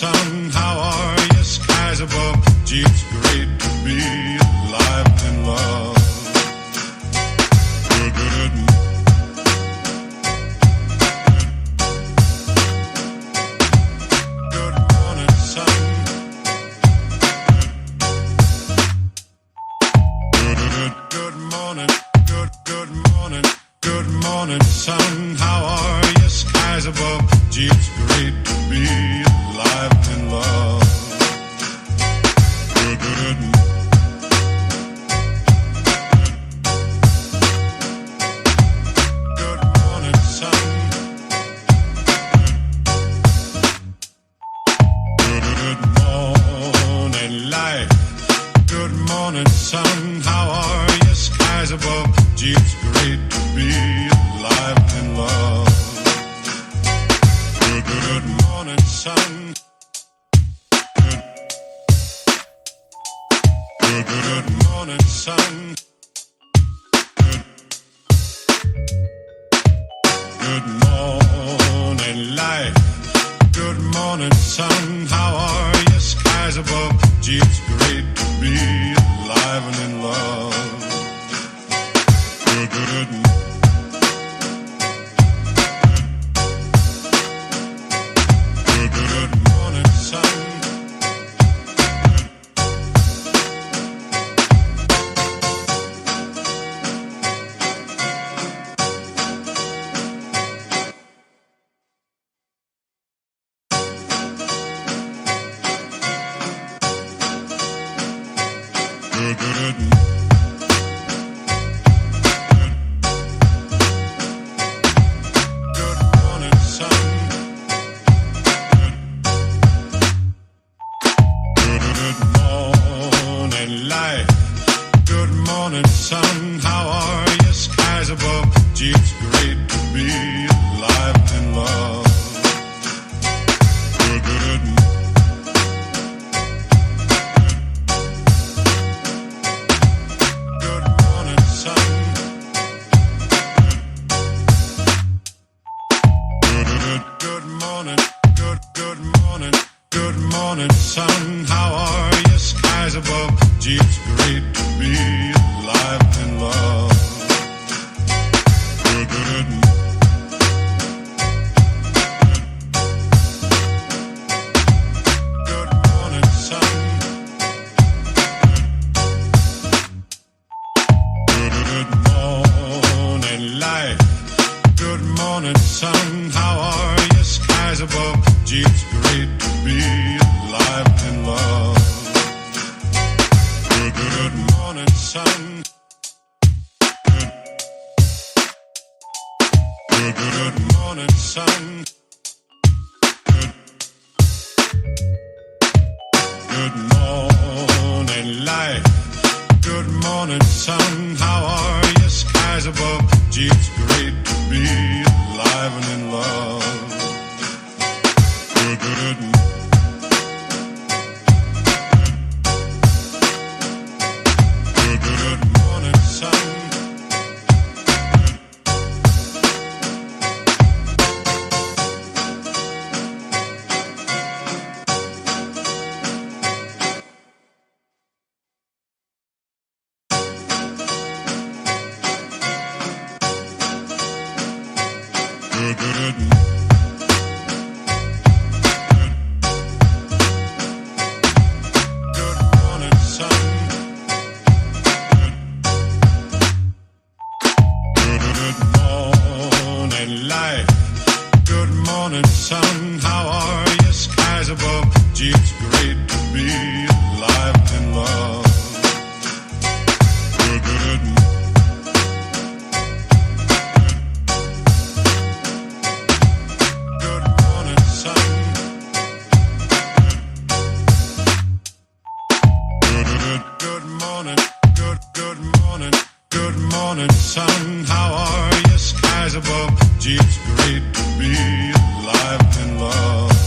Sun, how are you? Skies above. Gee, it's great to be alive and in love. Good. Good morning, sun. Good morning. Good morning, sun. How are you? Skies above. Gee, it's great to be alive and in love. Good. Good morning, sun. Good morning, light. Good morning, sun. How are you? Skies above. Gee, it's great to be alive and in love. Good morning, sun. Good morning, sun. Good morning, light. Good morning, sun. How are you? Skies above. Gee, it's great to be alive and in love. Good. Good morning, sun. Good. Good morning, sun. Good morning, light. Good morning, sun. How are you? Skies above. Gee, it's great to be alive and in love. Good. Good morning, sun. Good morning. Good morning, sun. How are you? Skies above. Gee, it's great to be alive and in love. Good. Good morning, sun. Good morning, light. Good morning, sun. How are you? Skies above. Gee, it's great to be alive and in love. Good morning, sun. Good morning, sun. Good morning, light. Good morning, sun. How are you? Skies above. Gee, it's great to be alive and in love. Good. Good morning, sun. Good. Good morning, sun. Good morning, light. Good morning, sun. How are you? Skies above. Gee, it's great to be alive and in love. Good. Good morning, sun. Good morning. Good morning, sun. How are you? Skies above. Gee, it's great to be alive and in love.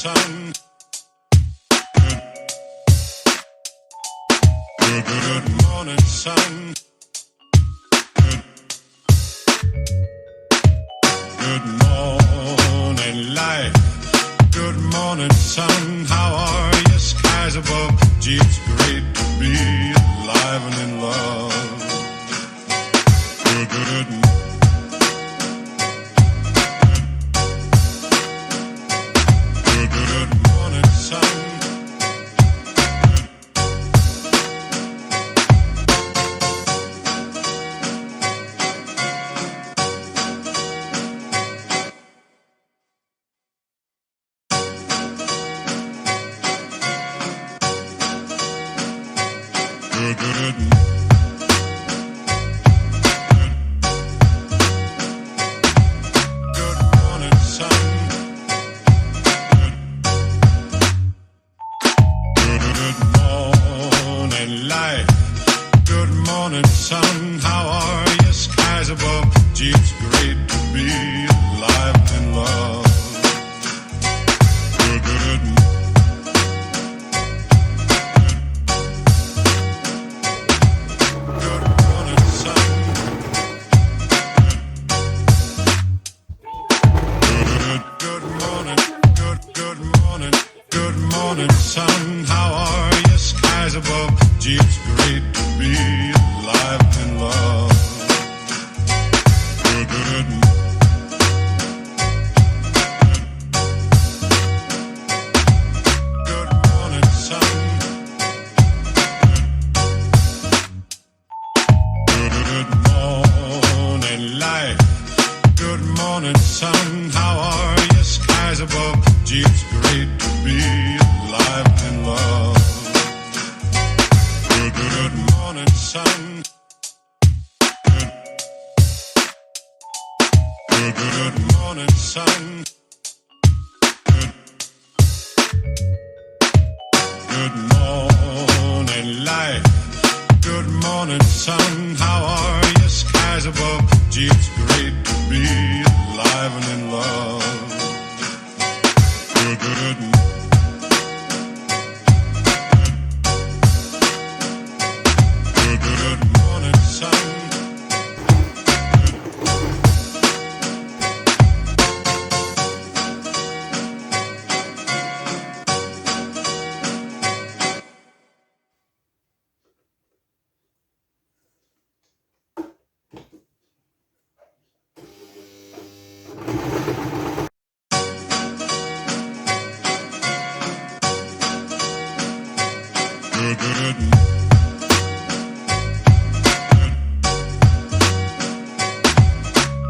sun. Good morning, sun. Good morning, light. Good morning, sun. How are you? Skies above. Gee, it's great to be alive and in love. Good morning, sun. Good morning, sun. Good morning, light. Good morning, sun. How are you? Skies above. Gee, it's great to be alive and in love. Good morning, sun. Good morning, good morning, sun. How are you? Skies above. Gee, it's great to be alive and in love. Good morning, sun. Good morning, light. Good morning, sun. How are you? Skies above. Gee, it's great to be alive and in love. Good morning, sun. Good morning, sun. Good morning, light. Good morning, sun. How are you? Skies above. Gee, it's great to be alive and in love. Good morning, sun.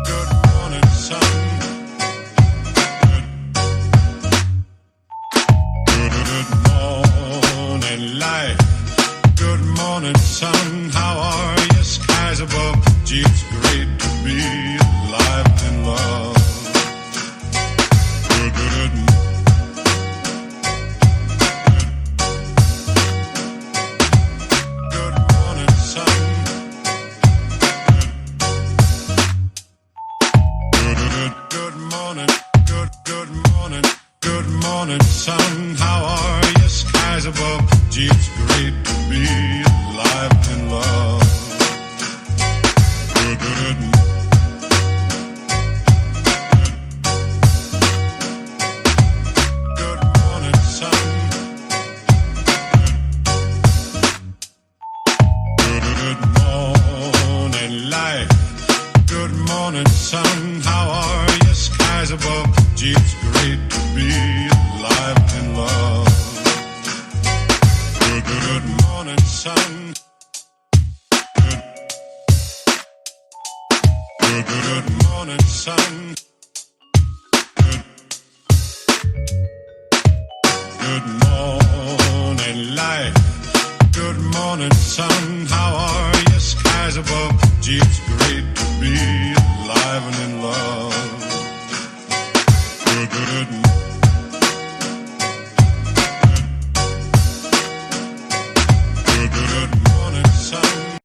Good morning, sun. Good morning, light. Good morning, sun. How are you? Skies above. Gee, it's great to be alive and in love. Good morning, sun. Good morning, good morning, sun. How are you? Skies above. Gee, it's great to be alive and in love. Good morning, sun. Good morning, light. Good morning, sun. How are you? Skies above. Gee, it's great to be alive and in love. Good morning, sun. Good morning, sun. Good morning, light. Good morning, sun. How are you? Skies above. Gee, it's